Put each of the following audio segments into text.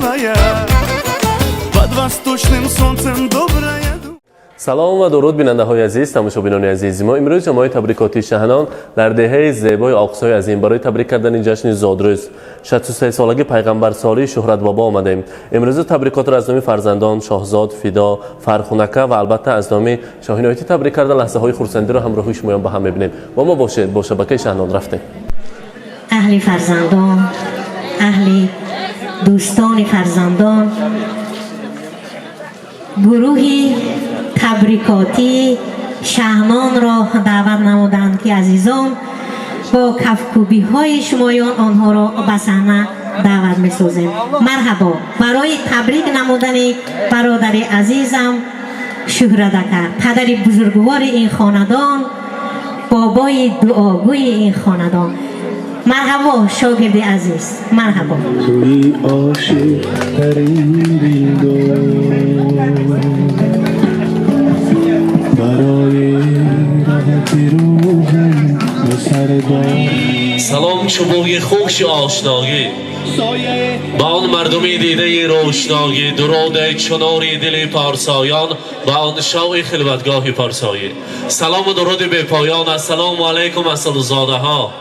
умная, под восточным солнцем добрая. سلام و درود بیننده‌های عزیز، تماشابینان عزیز ما. امروز جمعی تبریکاتی شهنان در دهه زیبای آقای عظیم برای تبریک کردن جشن زادروز 63 سالگی پیغمبر سالی شهرت بابا آمدیم. امروز تبریکات را از نام فرزندان شاهزاد، فیدا، فرخونکه و البته از نام شاهینایتی تبریک کردن لحظه های خرسندی را همراه شما با هم می‌بینیم. با ما باشید، با شبکه شهنان رفتیم. اهل فرزندان، اهل دوستان فرزندان، گروهی تبریکاتی شهنان را دعوت نمودند که عزیزان با کفکوبی های شمایان آنها را به صحنه دعوت می‌سازیم. مرحبا. برای تبریک نمودن برادر عزیزم شهردکه، پدر بزرگوار این خاندان، بابای دعاگوی این خاندان. مرحبا شاگرد عزیز، مرحبا. توی عاشق ترین برای راحت روحم سردار. سلام چوبوی خوش آشنایی با آن مردمی دیده روشنایی، درود چناری دل پارسایان و آن شوق خلوتگاه پارسایی. سلام و درود به پایان. السلام علیکم اصل‌زاده ها،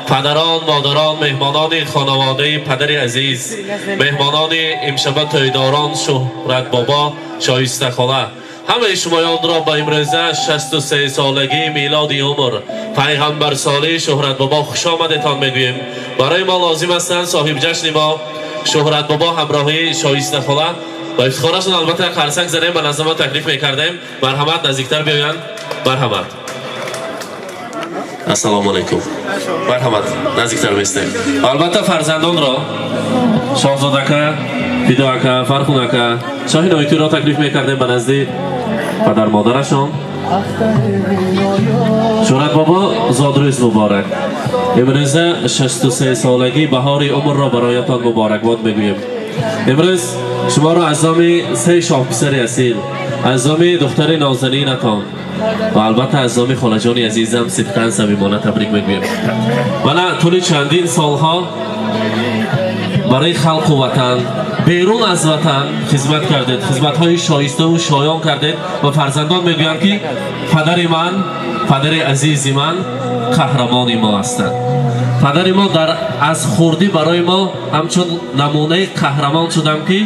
پدران، مادران، مهمانان خانواده پدر عزیز، مهمانان امشب تویداران شهرت بابا شایسته خاله، همه شمایان را با امروزه 63 سالگی میلادی عمر پیغمبر سالی شهرت بابا خوش آمدتان میگوییم. برای ما لازم هستند صاحب جشن ما شهرت بابا همراهی شایسته خاله و افتخارشون البته خرسنگ زدیم به نظر ما تکلیف میکردیم. مرحمت، نزدیکتر بیاین. مرحمت. السلام علیکم. مرحمت، نزدیکتر بیستیم. البته فرزندان را شاهزادکه، فیداکه، فرخونکه، شاهینایتی را تکلیف میکردیم به نزد پدر مادرشان. شهرت بابا زادروز مبارک. امروز 63 سالگی بهار عمر را برایتان مبارکباد میگوییم. امروز شما را از نام 3 شاه پسر اصیل، از نام دختر نازنینتان و البته از نام خالجان عزیزم صدقاً صمیمانه تبریک میگویم. و نه طول چندین سالها برای خلق و وطن بیرون از وطن خدمت کردید، خدمت‌های شایسته و شایان کردید و فرزندان میگویند که پدر من، پدر عزیز من قهرمان ما هستند. پدر ما از خوردی برای ما همچون نمونه قهرمان شدن که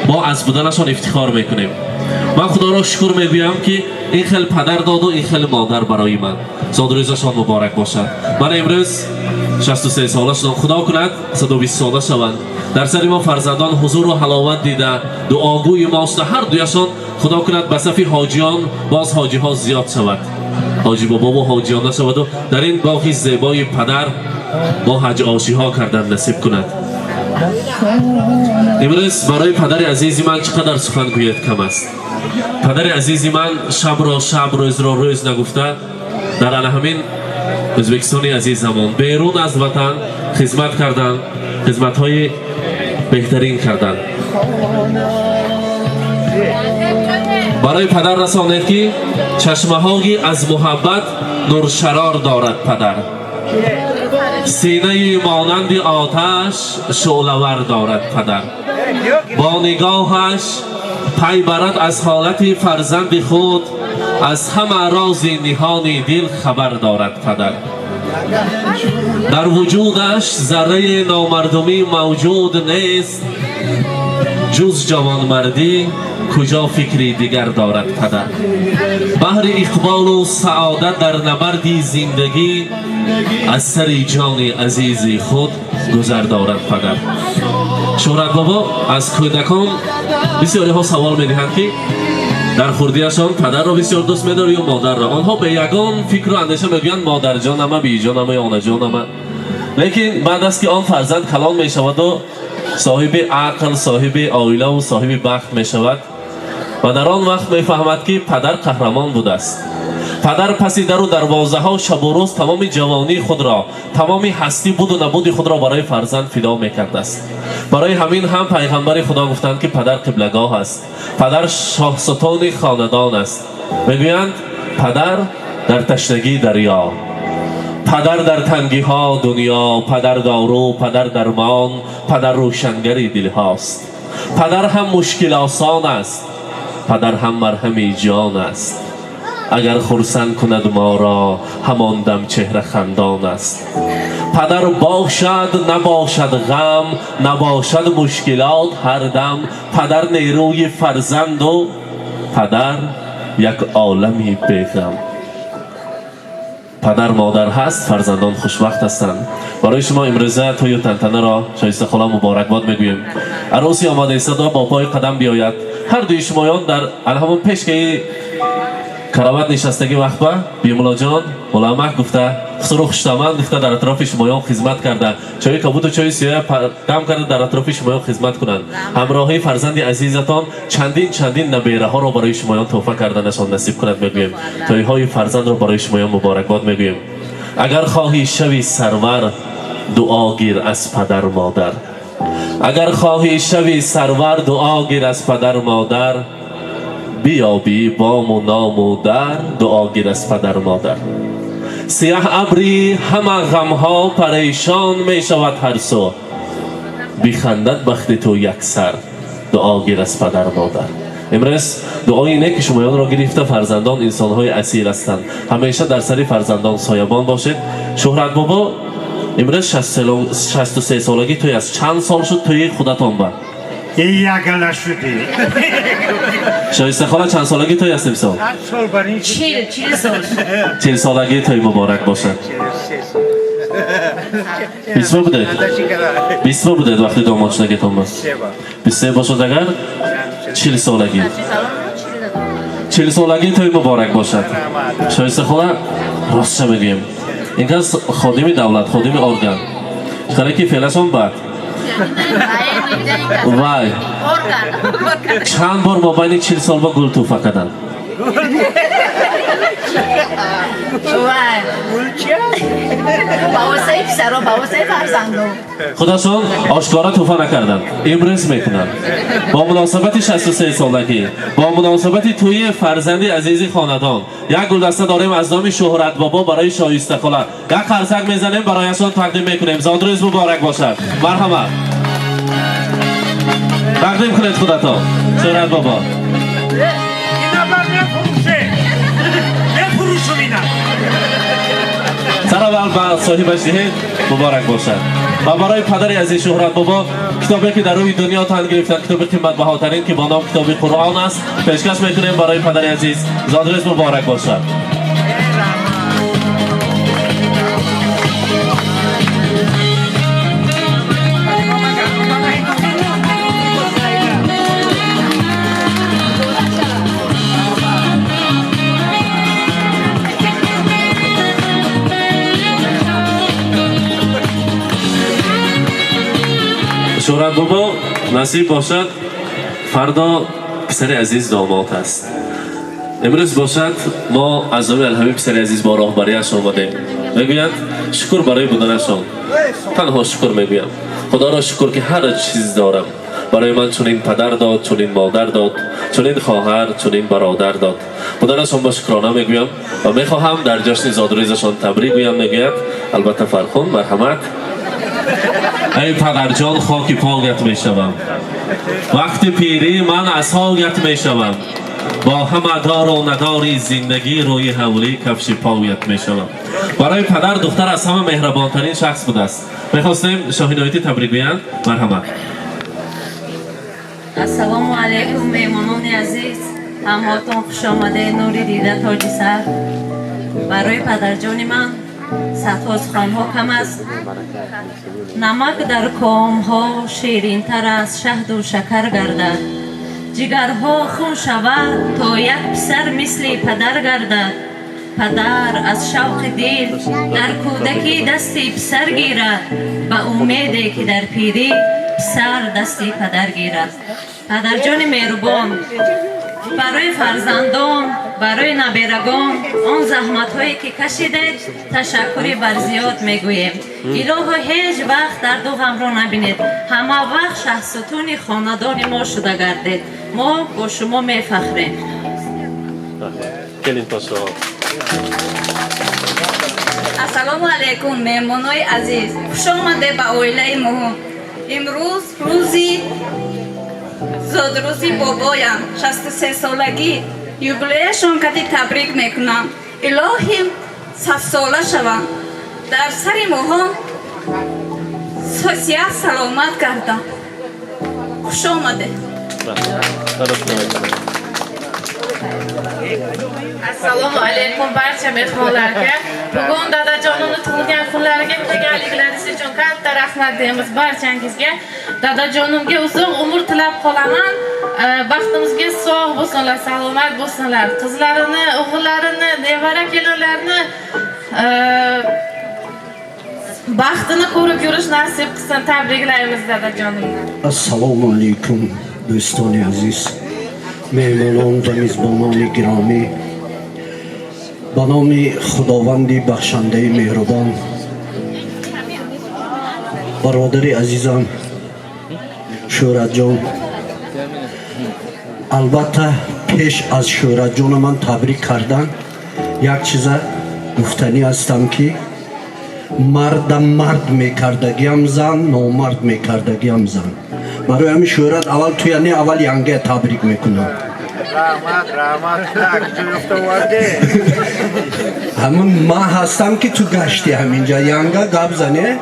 ما از بودنشان افتخار میکنیم. من خدا را شکر میگویم که این خیلی پدر داد و این خیلی مادر برای من. زادروزشان مبارک باشد. من امروز 63 ساله شدم، خدا کند 120 ساله شوند. در سر ما فرزندان حضور و حلاوت دیده دعاگوی ماست، هر دویشان خدا کند به صف حاجیان باز حاجی ها زیاد شود، حاجی بابا و حاجیان شود و در این باغی زیبای پدر با حج آشی ها کردن نصیب کند. امروز برای پدر عزیزی من چقدر سخن گوید کم است. پدر عزیزی من شب را شب، روز را روز نگفته در همین ازبکستان عزیز زمان بیرون از وطن خدمت کردن، خدمت های بهترین کردن. برای پدر رسانید که چشمه هایی از محبت نور شرار دارد پدر، سینه مانند آتش شعله‌ور دارد پدر، با نگاهش پی برد از حالت فرزند خود، از همه راز نهان دل خبر دارد پدر. در وجودش ذره نامردمی موجود نیست، جز جوانمردی کجا فکری دیگر دارد پدر. بحر اقبال و سعادت در نبردی زندگی، از سر جان عزیز خود گذر دارد پدر. شهرت بابا از کودکان بسیاری ها سوال می‌دهند که در خردیشان پدر را بسیار دوست می‌دارد یا مادر را. آنها به یگان فکر و اندیشه می‌گویند مادر جانم، بی جانم، آن جانم. لیکن بعد از که آن فرزند کلان می‌شود و صاحب عقل، صاحب عائله و صاحب بخت می‌شود و در آن وقت می‌فهمد که پدر قهرمان بوده است. پدر پس در و دروازه ها شب و روز تمام جوانی خود را، تمام هستی بود و نبود خود را برای فرزند فدا می‌کرده است. برای همین هم پیغمبر خدا گفتند که پدر قبلگاه است، پدر شاهستان خاندان است. میگویند پدر در تشنگی دریا، پدر در تنگی ها دنیا، پدر دارو، پدر درمان، پدر روشنگری دل هاست. پدر هم مشکل آسان است، پدر هم مرهم جان است. اگر خرسند کند ما را همان دم چهره خندان است. پدر باشد نباشد غم، نباشد مشکلات هر دم. پدر نیروی فرزند و پدر یک عالمی بیغم. پدر مادر هست، فرزندان خوشبخت هستند. برای شما امروزه توی تنتنه را شایسته خلا مبارکباد میگوییم. عروسی آماده است با پای قدم بیاید. هر دوی شمایان در همون پیش که کراوت نشستگی وقت با بیمولا جان ملامح گفته خسرو خوشتامند گفته در اطراف شمایان خدمت کرده، چای کبوت و چای سیاه دم کرده در اطراف شمایان خدمت کنند. همراهی فرزند عزیزتان چندین نبیره ها را برای شمایان تحفه کرده نشان نصیب کند میگوییم. تای های فرزند را برای شمایان مبارکباد میگوییم. اگر خواهی شوی سرور دعا گیر از پدر مادر. اگر خواهی شوی سرور دعا گیر از پدر مادر. بیابی بام و نام و در دعا گیر از پدر مادر. سیاه ابری همه غمها پریشان می شود هر سو. بیخندد بخت تو یک سر دعا گیر از پدر مادر. امروز دعای اینه که شمایان را گرفته فرزندان انسان‌های اصیل هستند. همیشه در سر فرزندان سایبان باشید. شهرت بابا امروز 63 سالگی توی از چند سال شد توی خودتان با؟ یک شدی. شایسته خاله چند سالگی توی هست امسال؟ 40 سال 40 سالگی توی مبارک باشد. 20 بودید؟ 20 بودید وقتی داماد شدگیتان با؟ 23 باشد اگر 40 سالگی. 40 سالگی توی مبارک باشد. شایسته خاله راست چه میگیم؟ این کس خادم دولت، خادم ارگان. خاله که فعلشان بعد وای چند بار با بین 40 سال با گل توفه کردن. خودشان آشکارا توفه نکردن، امروز میکنن. با مناسبت 63 سالگی، با مناسبت توی فرزندی عزیزی خاندان، یک گلدسته داریم از نام شهرت بابا برای شایسته خاله. یک خرسک میزنیم برایشان تقدیم میکنیم. زادروز مبارک باشد. مرحبا تقدیم کنید خودتان شهرت بابا. سر اول با صاحبش دهید مبارک باشد. و برای پدری عزیز شهرت بابا کتابی که در روی دنیا تن گرفتن، کتاب قیمت بهاترین که با نام کتاب قرآن است پیشکش میکنیم برای پدری عزیز. زادروز مبارک باشد. شهرت بابا نصیب باشد فردا پسر عزیز داماد است. امروز باشد ما از نام الهمی پسر عزیز با راهبریش آمدیم. میگوید شکر برای بودنشان، تنها شکر میگویم. خدا را شکر که هر چیز دارم. برای من چنین پدر داد، چنین مادر داد، چنین خواهر، چنین برادر داد. بودنشان با شکرانه میگویم و میخواهم در جشن زادروزشان تبریک گویم. میگوید البته فرخون مرحمت. ای پدر جان خاک پاگت می شوم، وقتی پیری من اساگت می شوم. با همه دار و نداری زندگی روی حولی کفش پاویت می شوم. برای پدر دختر از همه مهربانترین شخص بوده است. میخواستیم شاهینایتی تبریک گویند. مرحمت. السلام علیکم میمانان عزیز، همهاتون خوش آمده. نوری دیده تاج سر. برای پدر جان من صدها خانها کم است. نمک در کام ها شیرین تر از شهد و شکر گردد. جگرها خون شود تا یک پسر مثل پدر گردد. پدر از شوق دل در کودکی دستی پسر گیرد، به امیدی که در پیری پسر دستی پدر گیرد. پدر جان مهربان، برای فرزندان، برای نبیرگان آن زحمت هایی که کشیدید تشکری بر زیاد میگوییم. الهو هیچ وقت در دو غم را نبینید، همه وقت شخصتون خاندان ما شده گردید. ما با شما میفخریم. السلام علیکم مهمانای عزیز، خوش آمده به اویله ما. امروز روزی زادروزی بابایم 63 سالگی یوبیلیشون کتی تبریک میکنم. الهی 100 ساله شوم. در سر ماها صحت سلامت گردم. خوش آمده. Assalomu alaykum barcha mehmonlarga. Bugun dadajonimni tug'ilgan kunlariga kelganliklaringiz uchun katta rahmat deymiz barchangizga. Dadajonimga uzoq umr tilab qolaman. Baxtimizga sog' bo'lsinlar, salomat bo'lsinlar. Qizlarini, o'g'illarini, nevara kelinlarini baxtini ko'rib yurish nasib qilsin. Tabriklaymiz dadajonimni. Assalomu alaykum do'stoni aziz. مهمانان و میزبانان گرامی، به نام خداوند بخشنده مهربان، برادر عزیزم شهرت جان، البته پیش از شهرت جان من تبریک کردن یک چیز گفتنی هستم که مردم مرد میکردگیم زن، نامرد میکردگیم زن. برای همین شهرت اول توی یعنی اول ینگه تبریک میکنم. همون ما هستم که تو گشتی همینجا ینگه گپ زنه.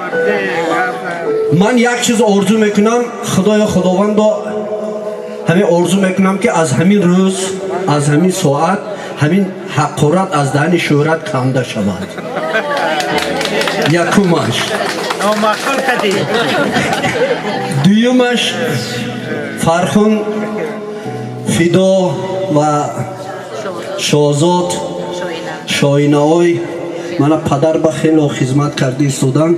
من یک چیز آرزو میکنم، خداوند همین آرزو میکنم که از همین روز، از همین ساعت، همین حقارت از دهن شهرت کنده شود. یکمش دویمش فرخون فدا و شازاد شاینه‌ای من پدر به خیلی خدمت کرده استودن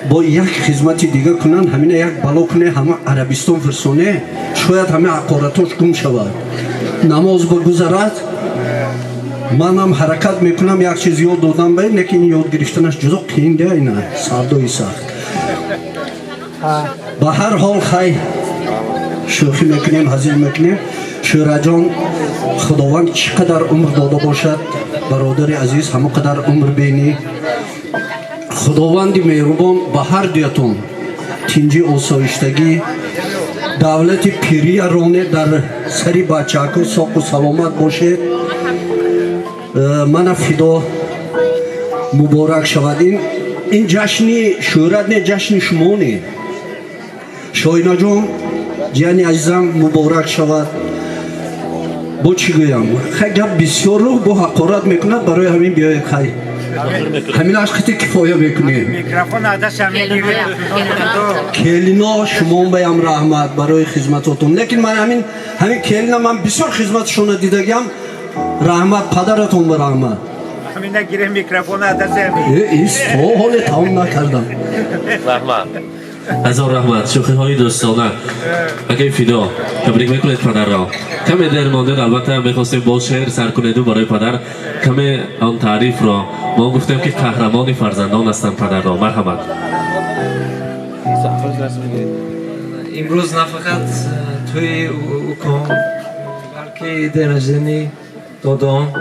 با یک خدمت دیگه کنن همین یک بلا کنه همه عربستان فرسانه شاید همه حقارتاش گم شود نماز بگذرد منم حرکت میکنم یک چیز یاد دادم باید لیکن یاد گرفتنش جزو قیین ده اینه سردوی سخت به هر حال خیلی شوخی میکنیم حضیر میکنیم شهرت جان خداوند چقدر عمر داده باشد برادر عزیز همه قدر عمر بینی خداوند مهربان به هر دیتون تینجی آسایشتگی دولت پیری رانه در سری بچه‌ها ساق و سلامت باشد من فدا مبارک شود این جشنی شهرت نه جشن شما نه شاینه جان جانی عزیزم مبارک شود با چی گویم خیلی بسیار رو با حقارت میکند برای همین بیای خیلی همین عشقیتی کفایه میکنیم میکروفون عدش همین کلینا شما بایم رحمت برای خدمتاتون لیکن من همین کلینا من بسیار خدمتشون دیدگیم رحمت پدرتون به رحمت همین نگیره میکروفون عدش همین ایست حال تمام نکردم رحمت هزار رحمت شوخی های دوستانه اگه فیدا تبریک میکنید پدر را کمی دیر مانده البته میخواستیم با شعر سر کنید برای پدر کمی آن تعریف را ما گفتیم که قهرمان فرزندان هستند پدر را مرحمت امروز نه فقط توی اوکان بلکه درجنی دادام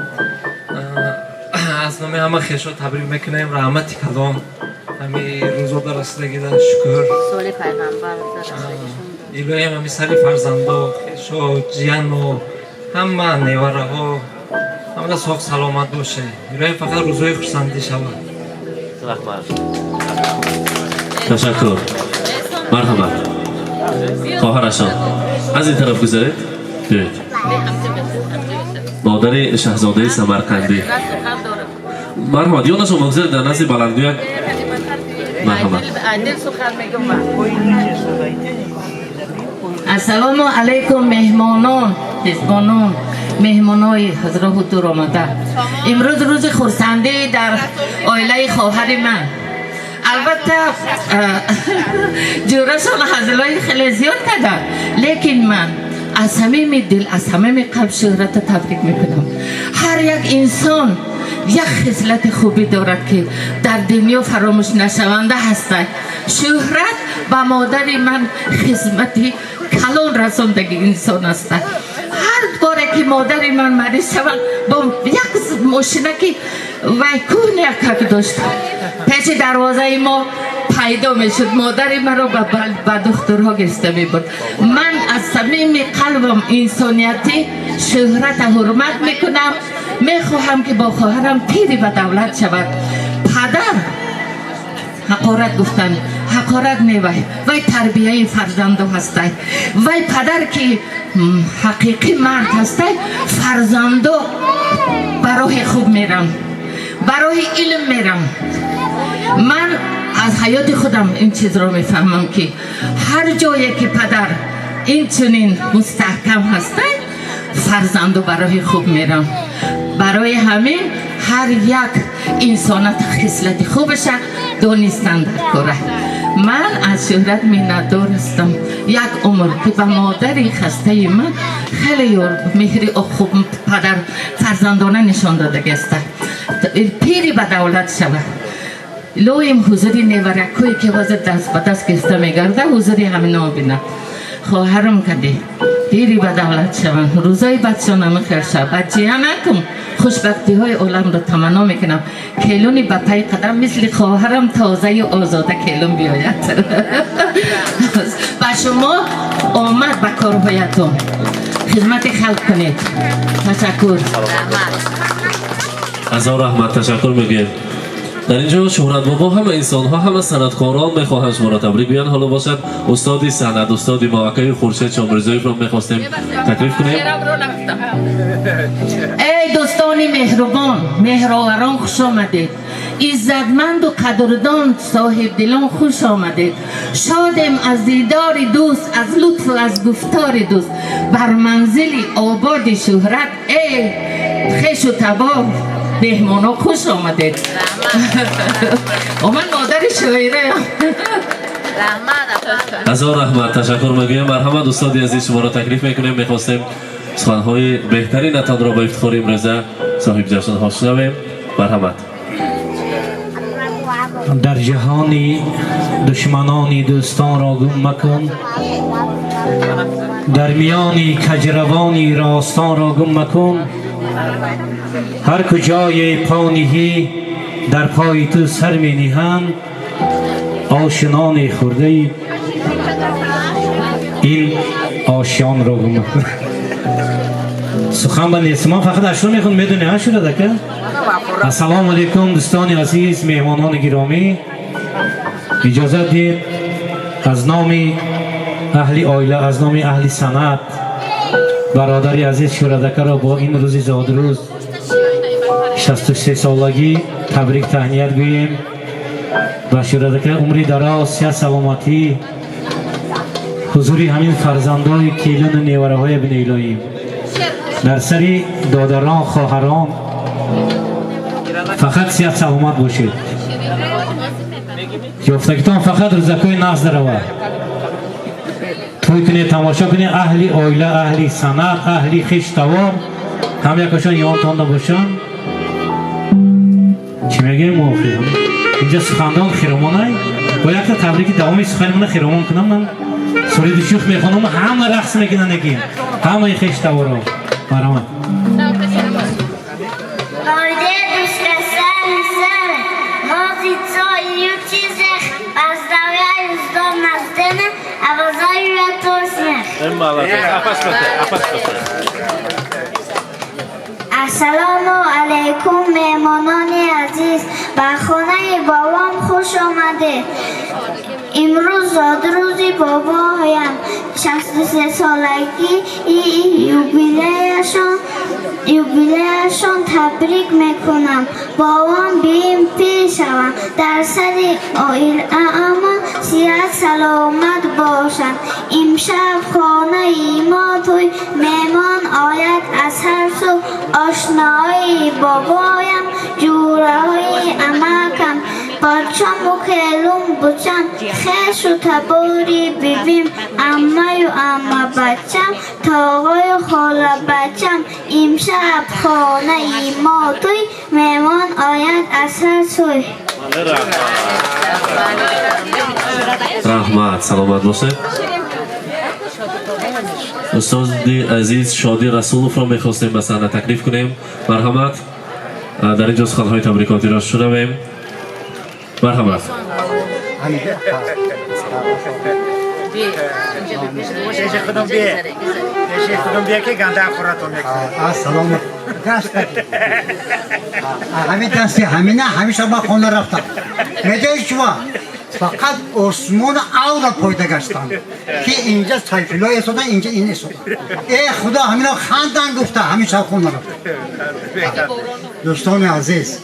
از نام همه خیشا تبریک میکنیم رحمت کلام همین روزا در رسیدگی در شکر سال پیغمبر الهی همین سری فرزندا خیشا جیان و همه نیوره ها همه ساق سلامت باشه الهی فقط روزای خرسندی شود تشکر مرحمت خواهرشان از این طرف گذارید بیایید مادر شهزاده سمرقندی مرحمت یادشون مگذارید در نزد بلندگویک مرحمت السلام علیکم مهمانان میزبانان مهمانای حضرت حضور آمده امروز روز خرسندی در عائله خواهر من البته جورشان هزلای خیلی زیاد کردن لیکن من از صمیم دل از صمیم قلب شهرت تبریک میکنم هر یک انسان یک خصلت خوبی دارد که در دنیا فراموش نشونده هستند شهرت با مادر من خدمتی کلان رساندگی انسان است هر باره که مادر من مریض شود با یک ماشینه که ویکون یک داشت پیش دروازه ما پیدا میشد. مادر مرا به دخترها گرفته میبرد. من از صمیم قلبم انسانیتی شهرت حرمت میکنم. میخواهم که با خواهرم پیری به دولت شود. پدر حقارت گفتن، حقارت نیوی وی تربیه فرزندو هسته. وی پدر که حقیقی مرد هسته، فرزندو برای خوب میرم، برای علم میرم. من از حیات خودم این چیز رو میفهمم که هر جایی که پدر این چنین مستحکم هسته، فرزندو برای خوب میرم. برای همین هر یک انسانت خصلت خوبش دانستن در کاره. من از شهرت منتدار هستم. یک عمر که به مادری خسته من خیلی مهری و خوب پدر فرزندانه نشان داده است. پیری به دولت شود. لویم حضوری نیورکوی که واسه دست به دست گرفته میگرده، حضوری همین آبینه. خواهرم کدی پیری به دولت شوند، روزای بچه‌ها نمیخیر شد. بچه ها نکن خوشبختی های عالم را تمنا میکنم. کیلونی به پای قدم مثل خواهرم تازه و آزاده کیلون بیاید. با شما آمد به کارهایتون خدمت خلق کنید. تشکر. از آن رحمت تشکر میگیم. در اینجا شهرت بابا هم انسان ها هم صنعتکاران میخواهند شما را تبریک بگن. حالا باشد استادی صنعت، استادی موقعی خورشید شامرزایی رو میخواستیم تکلیف کنیم. ای دوستان مهربان، مهرآوران خوش آمدید. عزتمند و قدردان صاحب دلان خوش آمدید. شادم از دیدار دوست، از لطف و از گفتار دوست. بر منزل آباد شهرت ای خوش و تبار مهمانا خوش آمدید. من مادر شاعره. از آن رحمت تشکر میگویم. مرحمت استادی عزیز شما را تکلیف میکنیم. میخواستیم سخنهای بهتری نتان را با افتخار امروزه صاحب جشن ها شنویم. مرحمت. در جهانی دشمنانی دوستان را گم مکن، در میانی کجروانی راستان را گم مکن. هر کجای پانیهی در پای تو سر می نهند، آشنان خورده این آشیان را گم مکن. سخن به نیست. ما فقط اشرا میخوند میدونی ها شده که السلام علیکم دوستان عزیز، مهمانان گرامی. اجازه دید از نام اهل عائله، از نام اهل صنعت، برادری عزیز شهردکه را با این روز زادروز 63 سالگی تبریک تهنیت گوییم. و شهردکه عمری دراز، صحت سلامتی، حضوری همین فرزندای کیلون و نیوره های ابن الهی در سری دادران خواهران فقط صحت سلامت باشید. یافتگیتان فقط روزکای نقص دروا توی کنید، تماشا کنید. اهلی عائله، اهلی صنعت، اهلی خشتوار هم یکاشان یادتان باشن. چی میگیم موافقی؟ اینجا سخندان خیرمانه با یک تبریک دوامی سخنمون خیرمان کنم. من سورید شوخ میخوانم همه رقص میکنن نگیم، همه خشتوار ها. مرحمت. السلام علیکم مهمانان عزیز، به خانه بابام خوش آمده. امروز زادروزی بابایم 63 سالگی یوبیلیشان تبریک میکنم. بابام بیم پیش شوند، در سر عائله اما صحت سلامت باشند. امشب خانه ما توی مهمان آید، از هر سو آشنایی بابایم، جوره های امکم بچم و کلون بچم، خش و تباری ببیم امه و امه بچم، تاقای و خاله بچم. امشب خانه ما توی مهمان آید، از هر سوی. رحمت سلامت باشه. استاد عزیز شادی رسولوف را میخواستیم به صحنه تکلیف کنیم. مرحمت. در اینجا سخنهای تبریکاتی را شنویم. مرحمت. پیش خودم بیا که گنده خورتون میکنه. سلام همین دستی همینه همیشه با خونه رفتم میدونی چوا فقط عثمان او را پایده گشتم که اینجا سایفیلای استادن اینجا این استادن ای خدا همینا خاندان گفته همیشه خونه رفتم. دوستان عزیز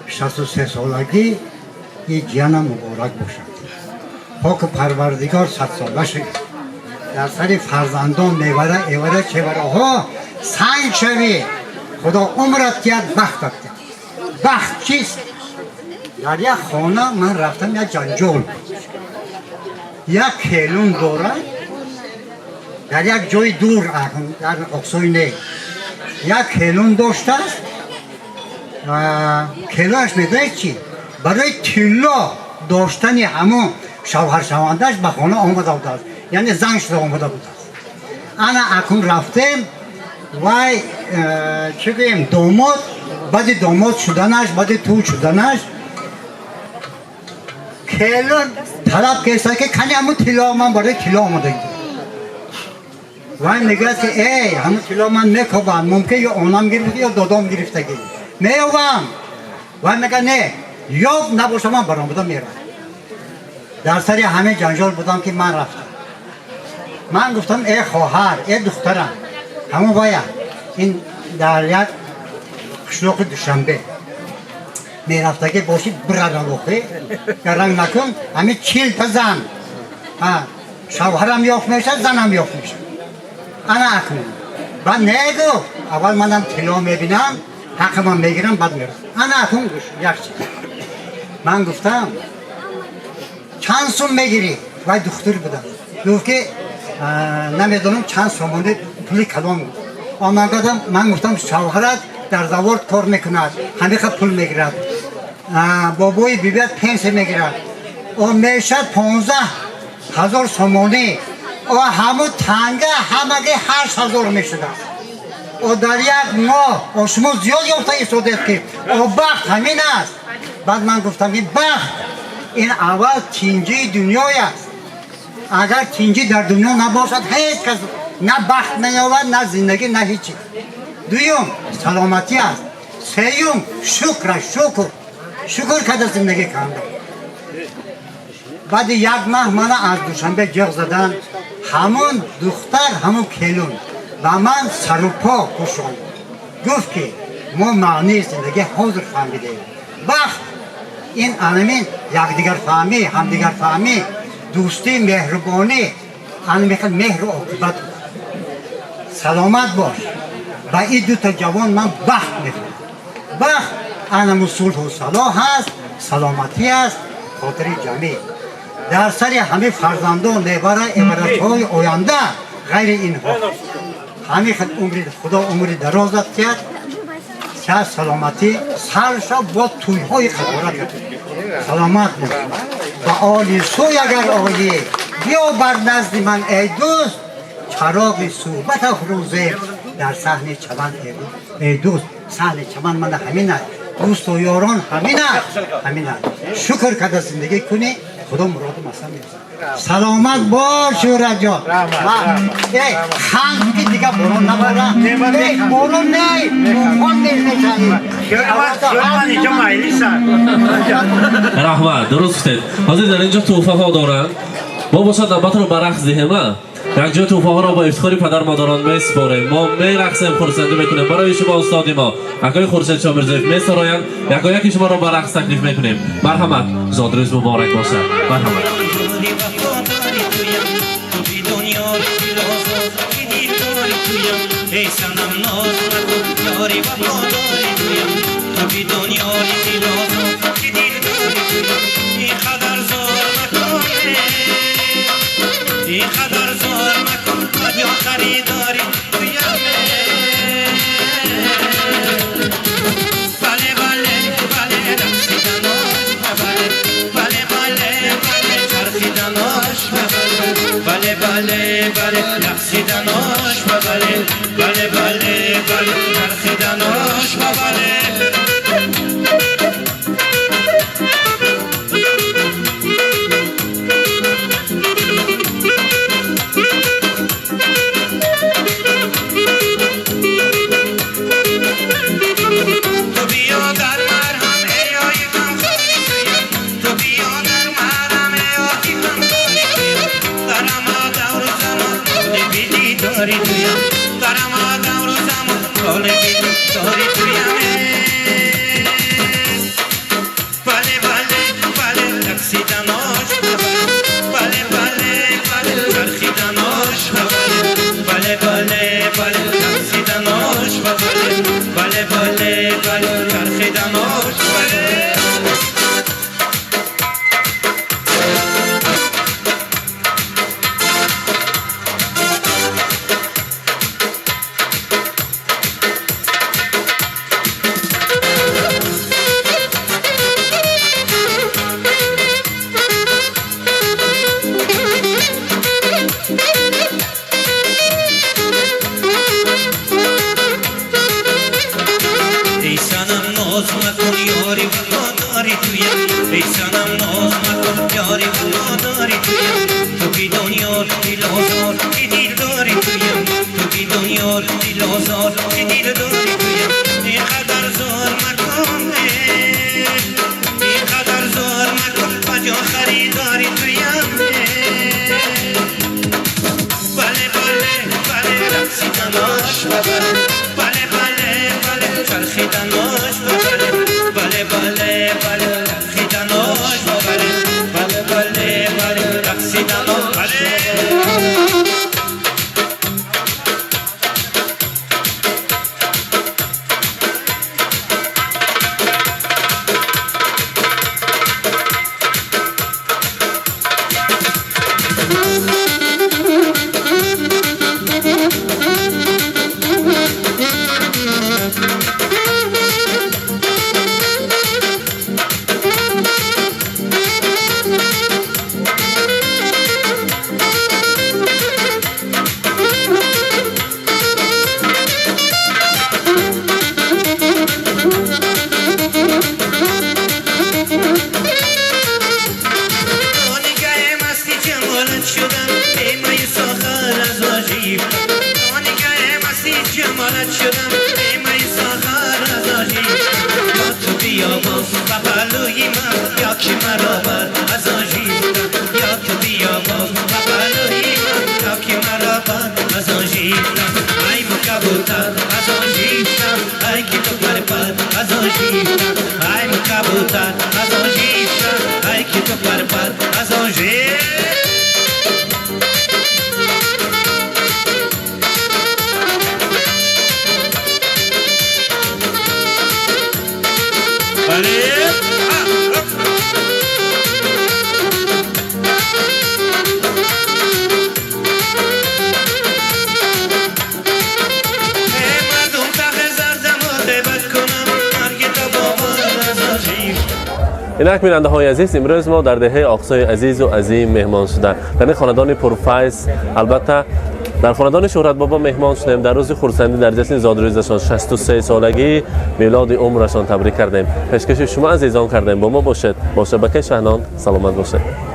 63 سالگی این جانم مبارک باشد. پاک پروردگار 100 ساله شد در سر فرزندان میوره ایوره چوره ها سنگ شوی خدا عمرت کرد بختت کرد. بخت چیست؟ در یک خانه من رفتم یک جنجال یک کیلون داره در یک جای دور در اقصای نه یک کیلون داشته است کیلوش میده چی؟ برای طلا داشتن همون شوهر شوندهش به خانه آمده بود است یعنی زن شده آمده بود است. انا اکنون رفتم وای چه گویم داماد بعد داماد شدنش بعد تو شدنش کیلون طلب کرده که کنی همون طلا من برای طلا آمده گیرم وای میگه که ای همون طلا من میکوبم ممکن یا اونم گرفته یا دادام گرفته گیرم میوام وای میگه نه یاب نباشه من برام بودم میرم. در سری همه جنجال بودم که من رفتم من گفتم ای خواهر ای دخترم همون باید این در یک قشناق دوشنبه میرفته که باشید برادرلوخه رنگ نکن همه 40 تا زن شوهرم یافت میشه زنم یافت میشه انا اکنون بعد نگو اول منم طلا میبینم حق من میگیرم بعد میرم انا اکنون یک چیز من گفتم چند سوم میگیری؟ باید دختر بودم گفت که نمیدونم چند سومونه پولی کلام آمدم من گفتم شوهرت در زوارد کار میکند همه خب پول میگیرد بابای بیبیت پنسه میگیرد و میشه 15,000 سومونه و همون تنگه همگه 8,000 میشده و در یک ماه و شما زیاد یافته ایستادید که و بخت همین است. بعد من گفتم این بخت این اول تینجی دنیای است اگر تینجی در دنیا نباشد هیچ کس نه بخت می‌یابد نه زندگی نه هیچی. دویم سلامتی است. سوم شکر کرده زندگی کنده. بعد یک ماه من از دوشنبه جغ زدن همون دختر همون کیلون و من سر و پا کشون گفت که ما معنی زندگی حاضر فهمیده بخت این علمین یکدیگر فهمی همدیگر فهمی دوستی مهربانی علمیخل مهر و عاقبت سلامت باش. با این دو تا جوان من بخت میخوام. بخت علم صلح و صلاح هست سلامتی است خاطر جمعی در سر همه فرزندان نیبره امرتهای آینده غیر اینها همه خدا عمری درازت کرد چه سلامتی سرشا با تویهای خبرت سلامت بود و آلی سوی اگر آیی بیا بر نزد من ای دوست چراغ صحبت افروزه در صحن چمن ای دوست صحن چمن من همینه دوست و یاران همینه شکر کرده زندگی کنی خدا مراد مثلا میرسه. سلامت باش شورت جان خند که دیگه برون نباره برون نی مفان نیست شما اینجا مایلی سر رحمت درست گفتید. حاضر در اینجا توفه ها دارند ما باشد نوبت رو برعکس دهیم یک جای توفه ها را با افتخاری پدر مادران میسپاریم ما میرقصیم خورسنده میکنیم برای شما استاد ما اکای خورشید شامرزیف میسرایند یکی شما را برعکس تکلیف میکنیم. مرحمت زادروز مبارک باشه. مرحمت اینقدر زار مکن یا خریداری بله بله بله رقصیدناش بله بله بله چرخیدناش بله بله بله رقصیدناش بله بله بله بله چرخیدناش بله داری تویم دارم آدم روزم حاله که داری تویم بله بله بله رقصیدناش بله بله بله چرخیدناش بله بله بله رقصیدناش بله بله بله چرخیدناش بله ای سنم ناز مکن یاری وفاداری تویم ای سنم ناز مکن یاری وفاداری تویم تو کی دنیا دل آزار کی دل داری تویم تو کی دنیا دل آزار کی دل داری تویم اینقدر زار مکن اینقدر زار مکن بجا خریداری تویم بله بله بله رقصیدناش بله بله بله چرخیدناش بله بله بله چرخیدناش بله بله بله رقصیدناش بله جمالت شدم بیمه ساخر از آجی یا تو بیاموز و پلوی من یا که مرا بر از آجی یا تو بیاموز و پلوی من یا که مرا بر از آجی ای مکبوتر از آجی ای که تو پرپر از آجی ای مکبوتر از آجی ای که تو پرپر از آجی اینک بیننده های عزیز، امروز ما در دهه آقصای عزیز و عظیم مهمان شدن در این خاندان پرفیض. البته در خاندان شهرت بابا مهمان شدیم. در روز خورسندی در جشن زادروزشان 63 سالگی میلاد عمرشان تبریک کردیم. پیشکش شما عزیزان کردیم. با ما باشد. باشه بکش شهنان سلامت باشد.